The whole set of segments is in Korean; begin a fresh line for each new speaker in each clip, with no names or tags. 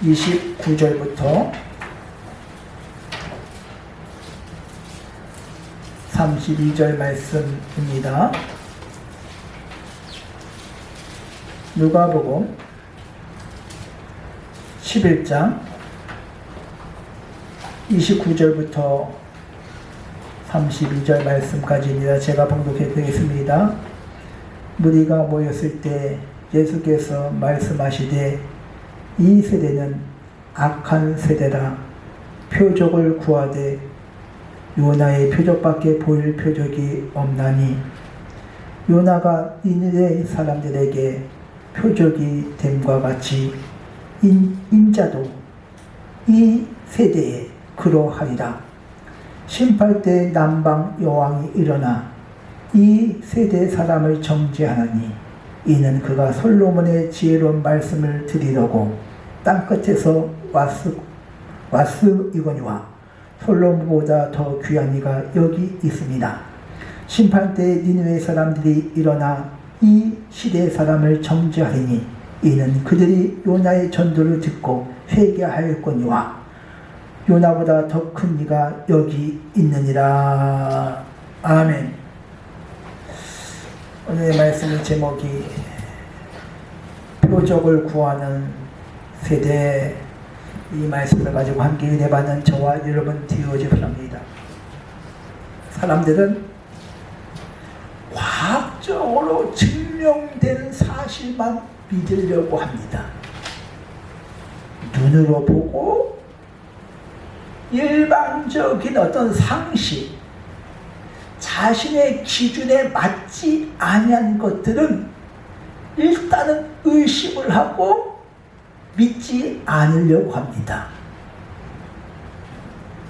29절부터 32절 말씀입니다. 누가복음 11장 29절부터 32절 말씀까지입니다. 제가 봉독해 드리겠습니다. 무리가 모였을 때 예수께서 말씀하시되 이 세대는 악한 세대라. 표적을 구하되 요나의 표적밖에 보일 표적이 없나니 요나가 니느웨 사람들에게 표적이 됨과 같이 인자도 이 세대에 그러하리라. 심판 때 남방 여왕이 일어나 이 세대 사람을 정죄하나니 이는 그가 솔로몬의 지혜로운 말씀을 들으려고 땅끝에서 왔으이거니와 솔로몬보다 더 귀한 이가 여기 있습니다. 심판 때 니느웨 사람들이 일어나 이 시대 사람을 정죄하리니 이는 그들이 요나의 전도를 듣고 회개하였거니와 요나보다 더 큰 이가 여기 있느니라. 아멘. 오늘의 말씀의 제목이 표적을 구하는 세대. 이 말씀을 가지고 함께 은혜받는 저와 여러분 되어질 바랍니다. 사람들은 과학적으로 증명된 사실만 믿으려고 합니다. 눈으로 보고 일반적인 어떤 상식, 자신의 기준에 맞지 아니한 것들은 일단은 의심을 하고 믿지 않으려고 합니다.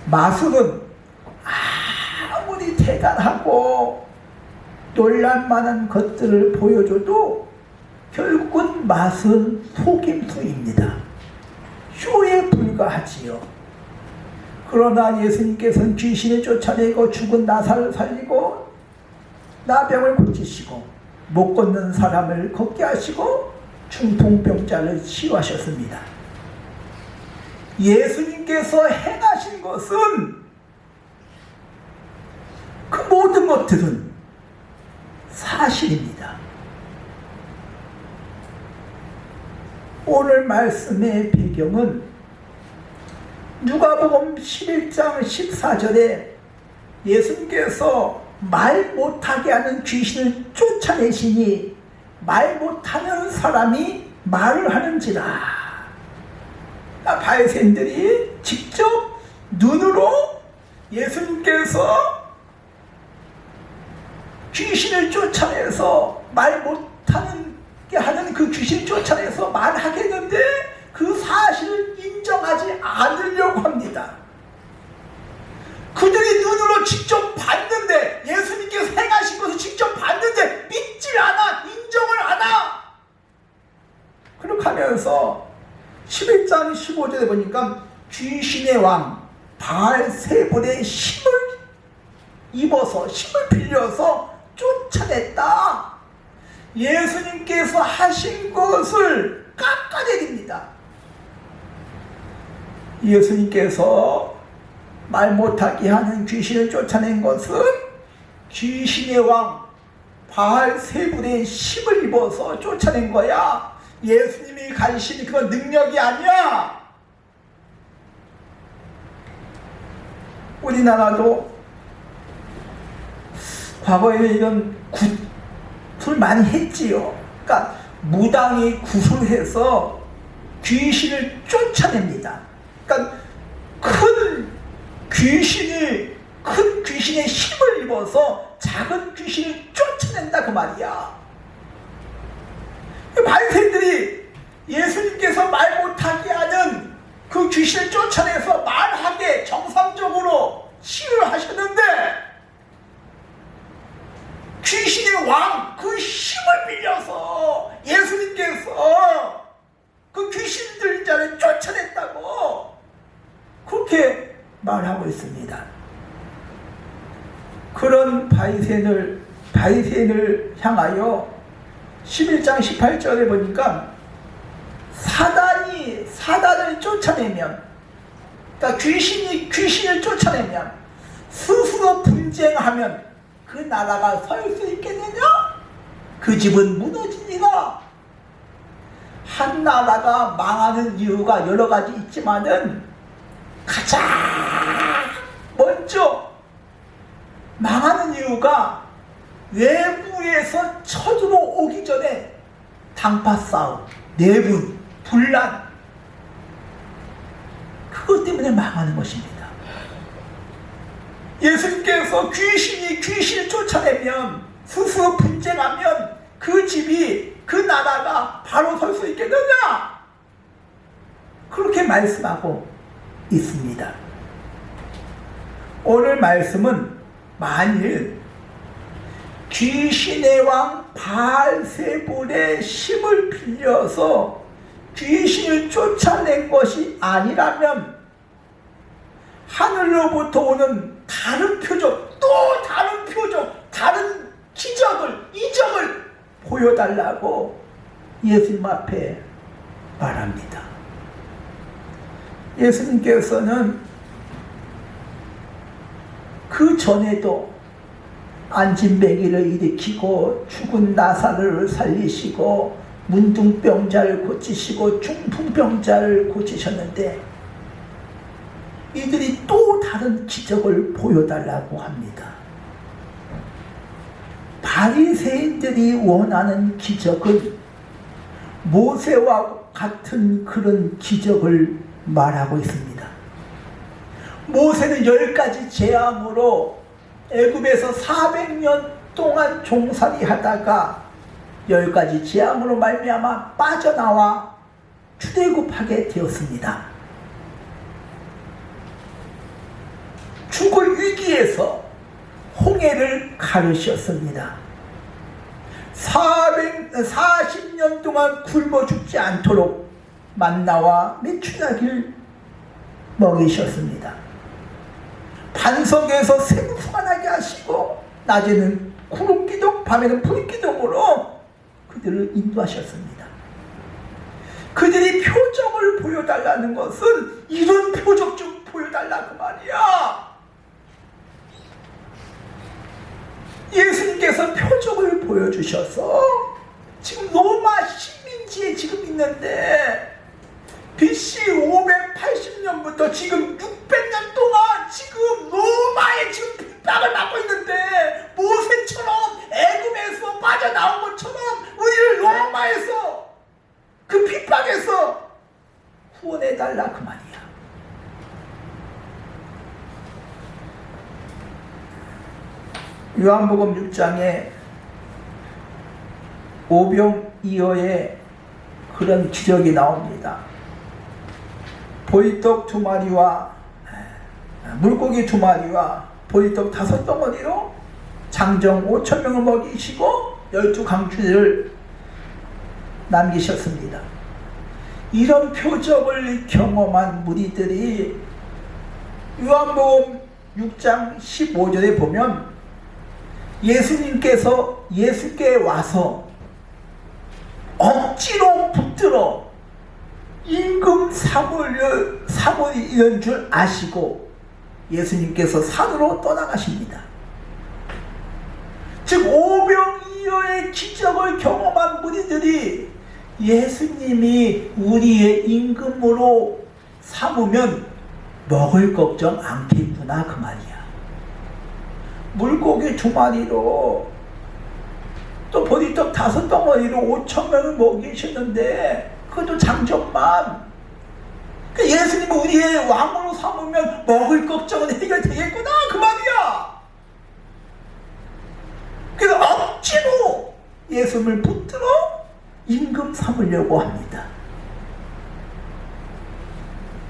마술은 아무리 대단하고 놀랄만한 것들을 보여줘도 결국은 마술은 속임수입니다. 쇼에 불과하지요. 그러나 예수님께서는 귀신을 쫓아내고 죽은 나사를 살리고 나병을 고치시고 못 걷는 사람을 걷게 하시고 중풍병자를 치유하셨습니다. 예수님께서 행하신 것은 그 모든 것들은 사실입니다. 오늘 말씀의 배경은 누가복음 11장 14절에 예수님께서 말 못하게 하는 귀신을 쫓아내시니 말 못하는 사람이 말을 하는지라. 바리새인들이 직접 눈으로 예수님께서 귀신을 쫓아내서 말 못하게 하는 그 귀신을 쫓아내서 말하겠는데 그 사실을 인정하지 않으려고 합니다. 그들이 눈으로 직접 봤는데, 예수님께서 행하신 것을 직접 봤는데 믿질 않아, 인정을 안 하. 그렇게 하면서 11장 15절에 보니까 귀신의 왕 바알세불의 힘을 입어서, 힘을 빌려서 쫓아냈다. 예수님께서 하신 것을 깎아내립니다. 예수님께서 말 못하게 하는 귀신을 쫓아낸 것은 귀신의 왕 바알세불의 힘을 입어서 쫓아낸 거야. 예수님이 가지신 그건 능력이 아니야. 우리나라도 과거에 이런 구술 많이 했지요. 그러니까 무당이 구술해서 귀신을 쫓아냅니다. 그러니까 큰 귀신의 힘을 입어서 작은 귀신을 쫓아낸다 그 말이야. 바리새인들이 예수님께서 말 못하게 하는 그 귀신을 쫓아내서 말하게 정상적으로 치유를 하셨는데 귀신의 왕 그 힘을 빌려서 예수님께서 그 귀신들 자를 쫓아냈다고 그렇게 말하고 있습니다. 그런 바리새인을 향하여 11장 18절에 보니까 사단이 사단을 쫓아내면, 그러니까 귀신을 쫓아내면, 스스로 분쟁하면 그 나라가 설 수 있겠느냐? 그 집은 무너지니라. 한 나라가 망하는 이유가 여러 가지 있지만은 가장 먼저 망하는 이유가 외부에서 쳐들어오기 전에 당파 싸움, 내분, 분란, 그것 때문에 망하는 것입니다. 예수님께서 귀신을 쫓아내면, 스스로 분쟁하면 그 집이, 그 나라가 바로 설 수 있겠느냐? 그렇게 말씀하고 있습니다. 오늘 말씀은 만일 귀신의 왕 바알세불의 힘을 빌려서 귀신을 쫓아낸 것이 아니라면 하늘로부터 오는 다른 표적, 또 다른 표적, 다른 기적을, 이적을 보여달라고 예수님 앞에 말합니다. 예수님께서는 그 전에도 안진뱅이를 일으키고 죽은 나사로를 살리시고 문둥병자를 고치시고 중풍병자를 고치셨는데 이들이 또 다른 기적을 보여달라고 합니다. 바리새인들이 원하는 기적은 모세와 같은 그런 기적을 말하고 있습니다. 모세는 10가지 재앙으로 애굽에서 400년 동안 종살이 하다가 10가지 재앙으로 말미암아 빠져나와 출애굽하게 되었습니다. 죽을 위기에서 홍해를 가르셨습니다. 40년 동안 굶어 죽지 않도록 만나와 메추라기를 먹이셨습니다. 반석에서 생수가 하시고 낮에는 구름기둥, 밤에는 불기둥으로 그들을 인도하셨습니다. 그들이 표적을 보여달라는 것은 이런 표적 좀 보여달라 그 말이야. 예수님께서 표적을 보여주셔서 지금 로마 식민지에 지금 있는데 BC 580년부터 지금 600년 동안 지금 로마에 지금 핍박을 받고 있는데 모세처럼 애굽에서 빠져나온 것처럼 우리를 로마에서 그 핍박에서 구원해달라 그 말이야. 요한복음 6장에 오병이어의 그런 기적이 나옵니다. 보리떡 2마리와 물고기 2마리와 보리떡 5덩어리로 장정 5,000명을 먹이시고 12강쥐를 남기셨습니다. 이런 표적을 경험한 무리들이 요한복음 6장 15절에 보면 예수님께서 예수께 와서 억지로 붙들어 임금 사모이는 줄 아시고 예수님께서 산으로 떠나가십니다. 즉 오병이어의 기적을 경험한 무리들이 예수님이 우리의 임금으로 삼으면 먹을 걱정 않겠구나 그 말이야. 물고기 2마리로 또 보리떡 5덩어리로 5,000명을 먹이셨는데 그것도 장정만. 예수님이 우리의 왕으로 삼으면 먹을 걱정은 해결되겠구나 그 말이야. 그래서 억지로 예수님을 붙들어 임금 삼으려고 합니다.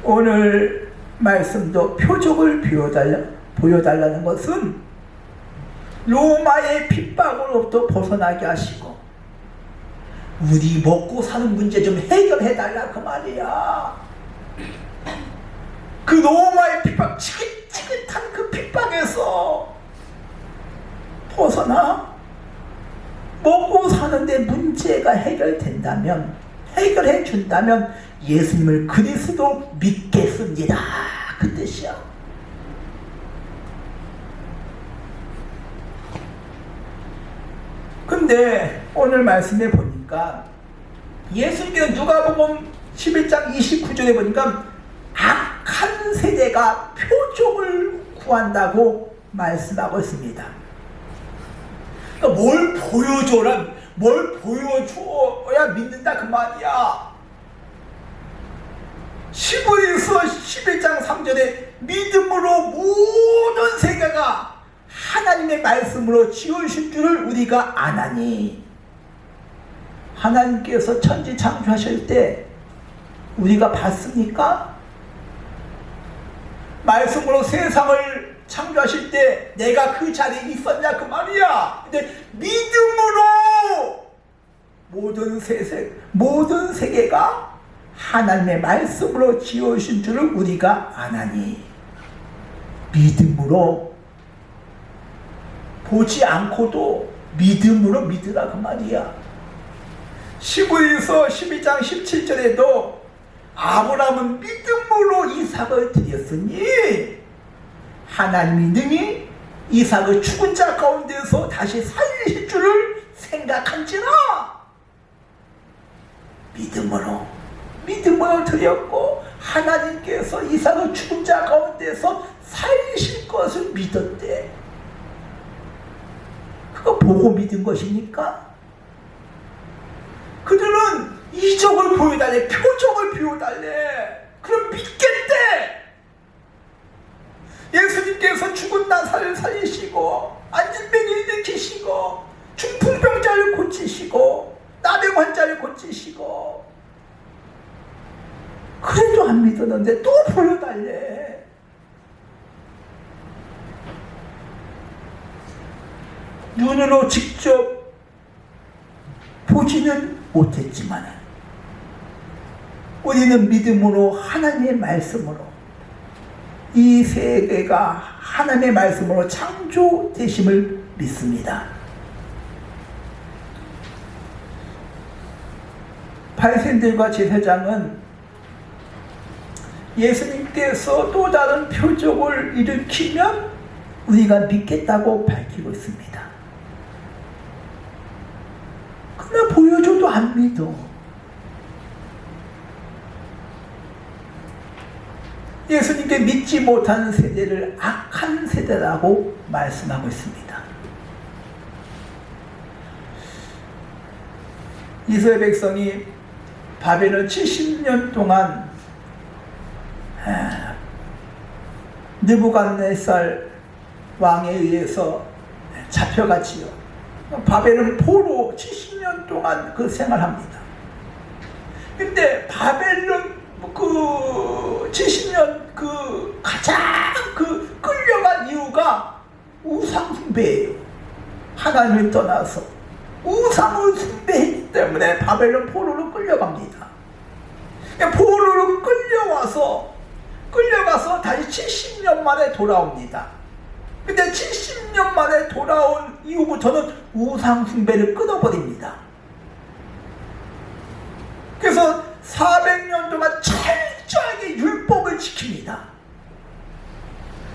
오늘 말씀도 표적을 보여달라는 것은 로마의 핍박으로부터 벗어나게 하시고 우리 먹고 사는 문제 좀 해결해달라 그 말이야. 그 로마의 핍박, 지긋지긋한 그 핍박에서 벗어나 먹고 사는데 문제가 해결된다면 해결해 준다면 예수님을 그리스도 믿겠습니다. 그 뜻이야. 근데 오늘 말씀에 보니까 예수님께서 누가복음 11장 29절에 보니까 악한 세대가 표적을 구한다고 말씀하고 있습니다. 그러니까 뭘 보여줘라, 뭘 보여줘야 믿는다 그 말이야. 히브리서 11장 3절에 믿음으로 모든 세계가 하나님의 말씀으로 지으신 줄을 우리가 아나니, 하나님께서 천지 창조하실 때 우리가 봤습니까? 말씀으로 세상을 창조하실 때 내가 그 자리에 있었냐 그 말이야. 근데 믿음으로 모든 세계가 하나님의 말씀으로 지으신 줄을 우리가 아나니, 믿음으로, 보지 않고도 믿음으로 믿으라 그 말이야. 히브리서 12장 17절에도 아브라함은 믿음으로 이삭을 드렸으니 하나님이 능히 이삭을 죽은 자 가운데서 다시 살리실 줄을 생각한지라. 믿음으로 드렸고 하나님께서 이삭을 죽은 자 가운데서 살리실 것을 믿었대. 그거 보고 믿은 것이니까. 그들은 이적을 보여달래, 표적을 보여달래. 그럼 믿겠대. 예수님께서 죽은 나사를 살리시고 안진뱅이를 일으키시고 중풍병자를 고치시고 나병 환자를 고치시고, 그래도 안 믿었는데 또 보여달래. 눈으로 직접 보지는 못했지만 우리는 믿음으로 하나님의 말씀으로 이 세계가 하나님의 말씀으로 창조되심을 믿습니다. 바리새인들과 제사장은 예수님께서 또 다른 표적을 일으키면 우리가 믿겠다고 밝히고 있습니다. 그러나 보여줘도 안 믿어. 예수님께 믿지 못하는 세대를 악한 세대라고 말씀하고 있습니다. 이스라엘 백성이 바벨론 70년 동안 느부갓네살 왕에 의해서 잡혀갔지요. 바벨론 포로 70년 동안 그 생활합니다. 근데 바벨론 그 70년 그 가장 그 끌려간 이유가 우상 숭배예요. 하나님을 떠나서 우상을 숭배했기 때문에 바벨론 포로로 끌려갑니다. 포로로 끌려가서 다시 70년 만에 돌아옵니다. 근데 70년 만에 돌아온 이후부터는 우상 숭배를 끊어버립니다. 그래서 400년 동안 철저하게 율법을 지킵니다.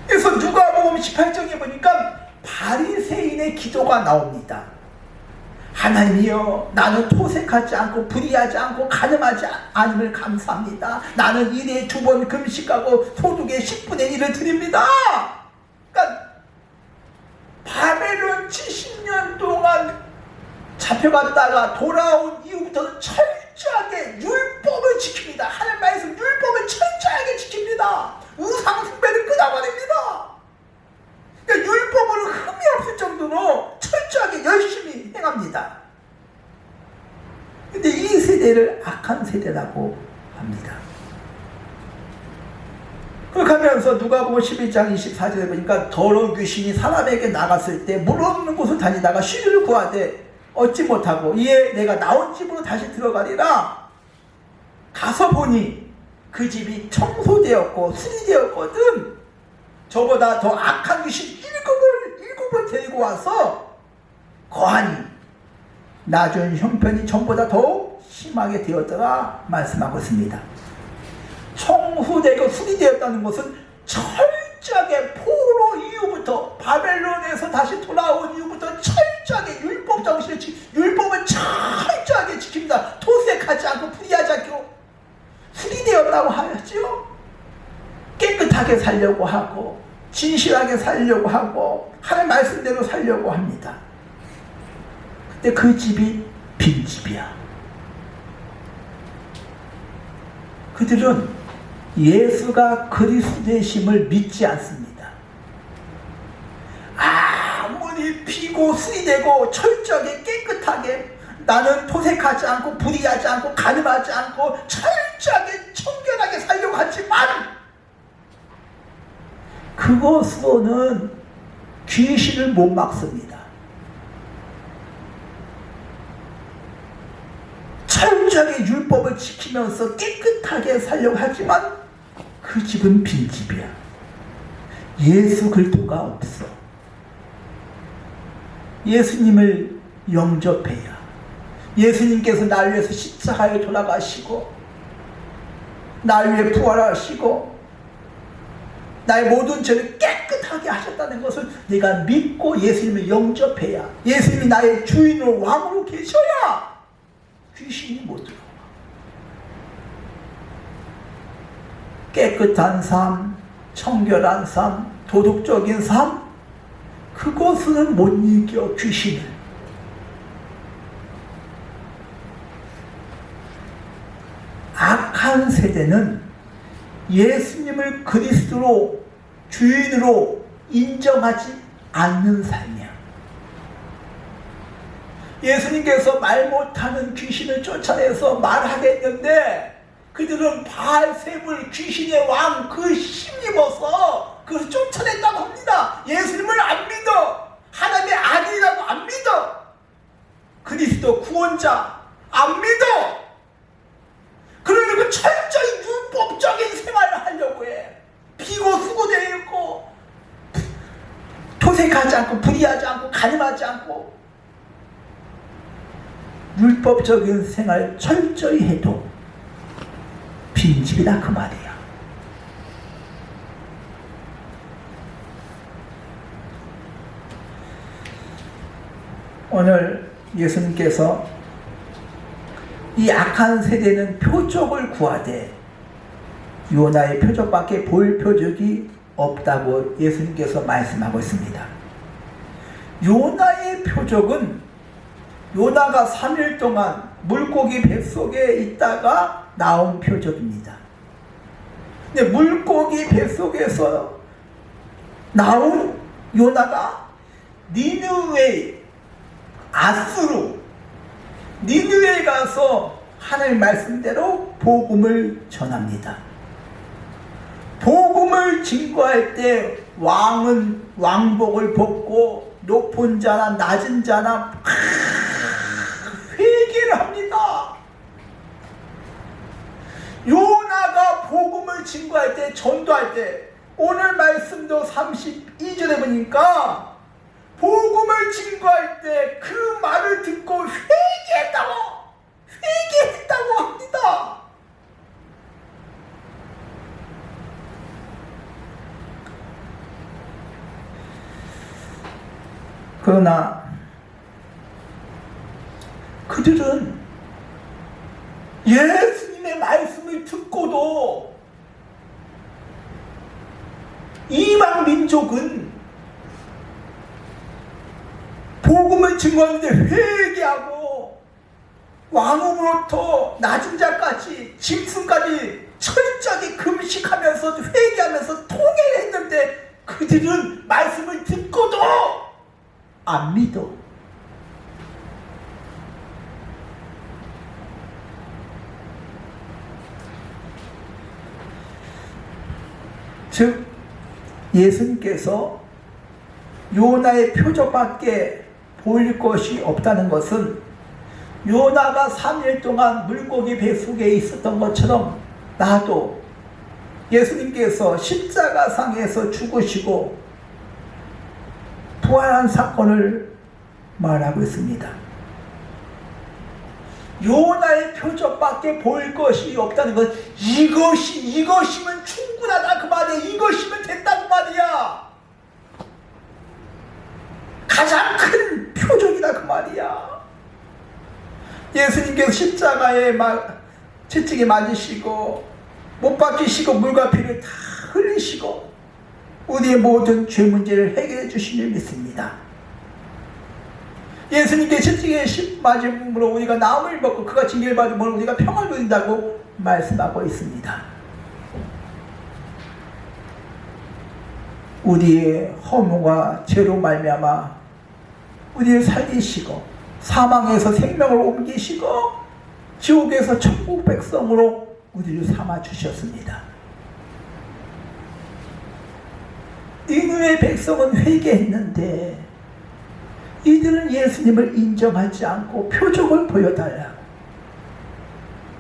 그래서 누가복음 18장에 보니까 바리새인의 기도가 나옵니다. 하나님이여, 나는 토색하지 않고 불의하지 않고 간음하지 않음을 감사합니다. 나는 일에 2번 금식하고 소득의 10분의 1을 드립니다. 그러니까 바벨론 70년 동안 잡혀갔다가 돌아온 이후부터는 철저하게 율법을 지킵니다. 하나님 말씀 율법을 철저하게 지킵니다. 우상 숭배를 끊어버립니다. 그러니까 율법으로 흠이 없을 정도로 철저하게 열심히 행합니다. 근데 이 세대를 악한 세대라고 합니다. 그렇게 하면서 누가복음 11장 24절에 보니까 더러운 귀신이 사람에게 나갔을 때 물 없는 곳을 다니다가 쉬를 구하되 얻지 못하고 이에 내가 나온 집으로 다시 들어가리라. 가서 보니 그 집이 청소되었고 수리되었거든. 저보다 더 악한 귀신 일곱을 데리고 와서 거하니 낮은 형편이 전보다 더 심하게 되었다가 말씀하고 있습니다. 청후되고 수리되었다는 것은 철저하게 포로 이후부터 바벨론에서 다시 돌아온 이후부터 철저하게 율법 정신을 율법을 철저하게 지킵니다. 토색하지 않고 불의하지 않고 수리되었다고 하였죠. 깨끗하게 살려고 하고 진실하게 살려고 하고 하나님 말씀대로 살려고 합니다. 근데 그 집이 빈집이야. 그들은 예수가 그리스도 되심을 믿지 않습니다. 아무리 피고 수리되고 철저하게 깨끗하게 나는 토색하지 않고 불의하지 않고 간음하지 않고 철저하게 청결하게 살려고 하지만 그것으로는 귀신을 못 막습니다. 철저하게 율법을 지키면서 깨끗하게 살려고 하지만 그 집은 빈집이야. 예수 그리스도가 없어. 예수님을 영접해야 예수님께서 날 위해서 십자가에 돌아가시고 날 위해 부활하시고 나의 모든 죄를 깨끗하게 하셨다는 것을 내가 믿고 예수님을 영접해야 예수님이 나의 주인으로 왕으로 계셔야 귀신이 못 들어와. 깨끗한 삶, 청결한 삶, 도덕적인 삶 그것은 못 이겨 귀신을. 악한 세대는 예수님을 그리스도로 주인으로 인정하지 않는 삶이야. 예수님께서 말 못하는 귀신을 쫓아내서 말하겠는데 그들은 바알세불 귀신의 왕 그 힘입어서 그것을 쫓아낸다고 합니다. 예수님을 안 믿어. 하나님의 아들이라고 안 믿어. 그리스도 구원자 안 믿어. 그러니까 철저히 율법적인 생활을 하려고 해. 피고 수고되어 있고 토색하지 않고 불의하지 않고 간음하지 않고 율법적인 생활 철저히 해도 빈집이다 그 말이야. 오늘 예수님께서 이 악한 세대는 표적을 구하되 요나의 표적밖에 볼 표적이 없다고 예수님께서 말씀하고 있습니다. 요나의 표적은 요나가 3일 동안 물고기 뱃속에 있다가 나온 표적입니다. 근데 물고기 뱃속에서 나온 요나가 니느웨 아수르 니느웨에 가서 하나님 말씀대로 복음을 전합니다. 복음을 증거할 때 왕은 왕복을 벗고 높은 자나 낮은 자나 회개를 합니다. 요나가 복음을 증거할 때 전도할 때 오늘 말씀도 32절에 보니까 복음을 증거할 때 그 말을 듣고 회개했다고 합니다. 그러나 그들은 예수님의 말씀을 듣고도 이방 민족은 복음을 증거하는데 회개하고 왕으로부터 낮은 자까지 짐승까지 철저하게 금식하면서 회개하면서 통회를 했는데 그들은 말씀을 듣고도 안 믿어. 즉 예수님께서 요나의 표적밖에 보일 것이 없다는 것은 요나가 3일 동안 물고기 뱃속에 있었던 것처럼 나도 예수님께서 십자가상에서 죽으시고 부활한 사건을 말하고 있습니다. 요나의 표적밖에 보일 것이 없다는 것, 이것이면 충분하다 그 말이야. 이것이면 된다고 말이야. 가장 큰 표적이다 그 말이야. 예수님께서 십자가에 채찍에 맞으시고 못 박히시고 물과 피를 다 흘리시고 우리의 모든 죄 문제를 해결해 주시는 줄 믿습니다. 예수님께 채찍에 맞음으로 우리가 나음을 먹고 그가 징계를 받으면 우리가 평안을 누린다고 말씀하고 있습니다. 우리의 허물과 죄로 말미암아 우리를 살리시고 사망에서 생명을 옮기시고 지옥에서 천국 백성으로 우리를 삼아 주셨습니다. 니느웨 백성은 회개했는데 이들은 예수님을 인정하지 않고 표적을 보여달라고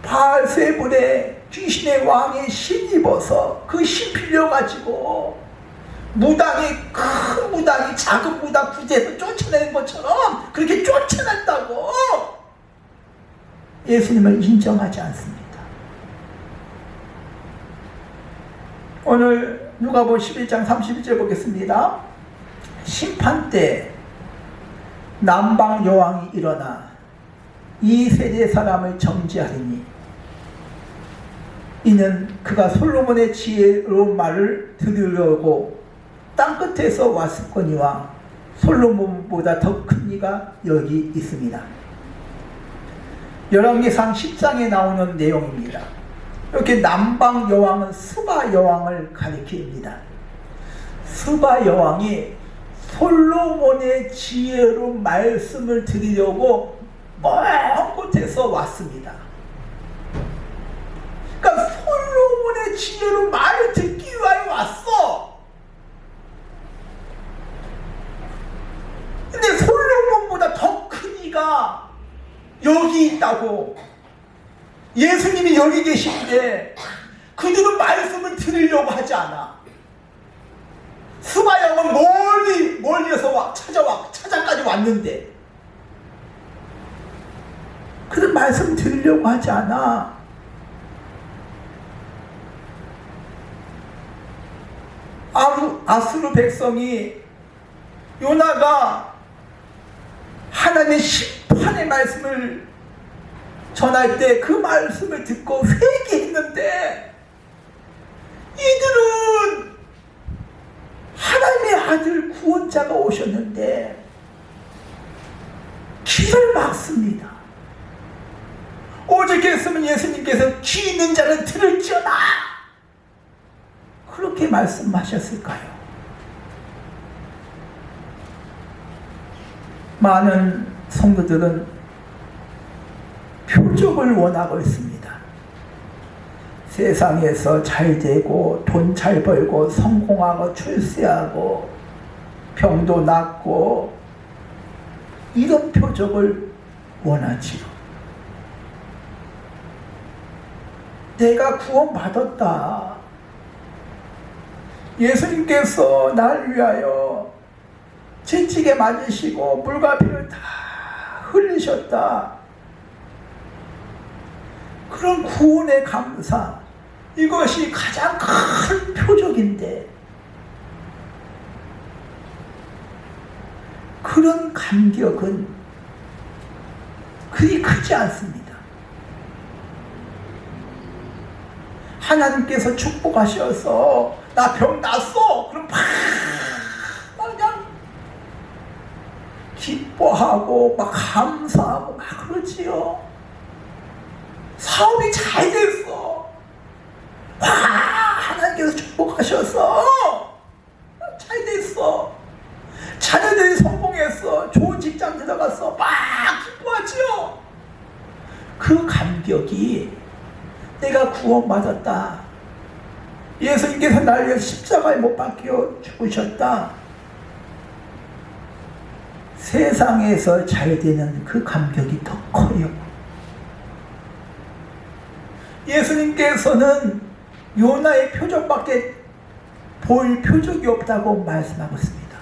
바알세불에 귀신의 왕의 신 입어서 그 신 빌려가지고 큰 무당이 작은 무당 구제해서 쫓아내는 것처럼 그렇게 쫓아냈다고 예수님을 인정하지 않습니다. 오늘 누가복음 11장 31절 보겠습니다. 심판 때 남방 여왕이 일어나 이 세대 사람을 정죄하리니 이는 그가 솔로몬의 지혜로운 말을 들으려고 땅끝에서 왔었거니와 솔로몬보다 더 큰 이가 여기 있습니다. 열왕기상 10장에 나오는 내용입니다. 이렇게 남방 여왕은 스바 여왕을 가리킵니다. 스바 여왕이 솔로몬의 지혜로운 말씀을 드리려고 먼 곳에서 왔습니다. 그러니까 솔로몬의 지혜로운 말을 듣기 위하여 왔어. 근데 솔로몬보다 더 큰 이가 여기 있다고. 예수님이 여기 계신데 그들은 말씀을 들으려고 하지 않아. 스바 여왕은 멀리에서 찾아까지 왔는데 그들 말씀 들으려고 하지 않아. 아수르 백성이 요나가 하나님의 심판의 말씀을 전할 때 그 말씀을 듣고 회개했는데 이들은 하나님의 아들 구원자가 오셨는데 귀를 막습니다. 어저께 했으면 예수님께서 귀 있는 자는 들을지어다 그렇게 말씀하셨을까요? 많은 성도들은 표적을 원하고 있습니다. 세상에서 잘 되고 돈 잘 벌고 성공하고 출세하고 병도 낫고 이런 표적을 원하지요. 내가 구원받았다. 예수님께서 나를 위하여 채찍에 맞으시고 물과 피를 다 흘리셨다. 그런 구원의 감사, 이것이 가장 큰 표적인데 그런 감격은 그리 크지 않습니다. 하나님께서 축복하셔서 나 병 났어 그럼 그냥 기뻐하고 막 감사하고 막 그러지요. 사업이 잘 됐어. 와, 하나님께서 축복하셔서 잘 됐어. 자녀들이 성공했어. 좋은 직장 들어갔어. 막 기뻐하지요. 그 감격이 내가 구원받았다. 예수님께서 나를 위해서 십자가에 못 박혀 죽으셨다. 세상에서 잘 되는 그 감격이 더 커요. 예수님께서는 요나의 표적밖에 보일 표적이 없다고 말씀하고 있습니다.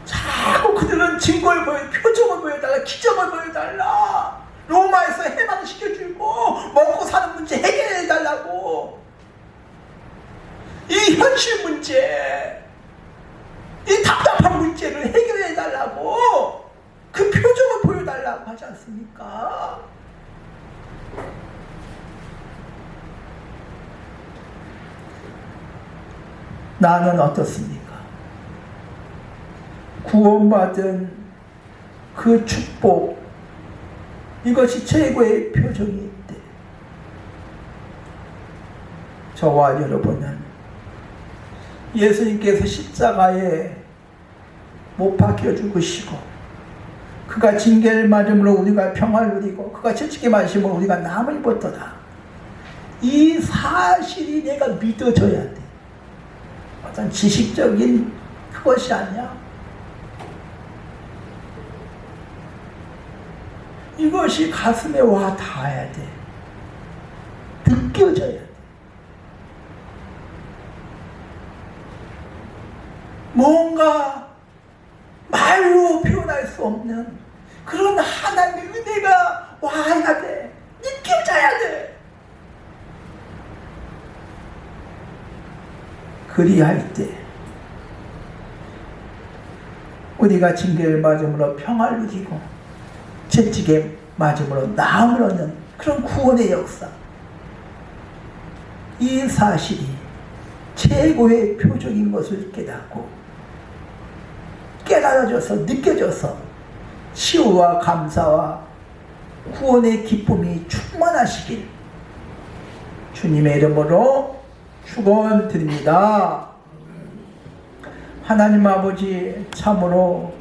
자꾸 그들은 증거를 표적을 보여달라, 기적을 보여달라. 로마에서 해방시켜주고 먹고 사는 문제 해결해달라고. 이 현실 문제, 이 답답한 문제를 해결해달라고 그 표정을 보여달라고 하지 않습니까? 나는 어떻습니까? 구원받은 그 축복, 이것이 최고의 표정인데 저와 여러분은 예수님께서 십자가에 못 박혀 죽으시고 그가 징계를 맞음으로 우리가 평화를 누리고 그가 채찍에 맞으심으로 우리가 남을 입었도다. 이 사실이 내가 믿어져야 돼. 어떤 지식적인 그것이 아니야. 이것이 가슴에 와 닿아야 돼. 느껴져야 돼. 뭔가 말로 표현할 수 없는 그런 하나님의 은혜가 와야 돼. 느껴져야 돼. 그리할 때 우리가 징계를 맞음으로 평화를 누리고 채찍에 맞음으로 나음을 얻는 그런 구원의 역사, 이 사실이 최고의 표적인 것을 깨닫고 깨달아져서 느껴져서 치유와 감사와 구원의 기쁨이 충만하시길 주님의 이름으로 축원드립니다. 하나님 아버지, 참으로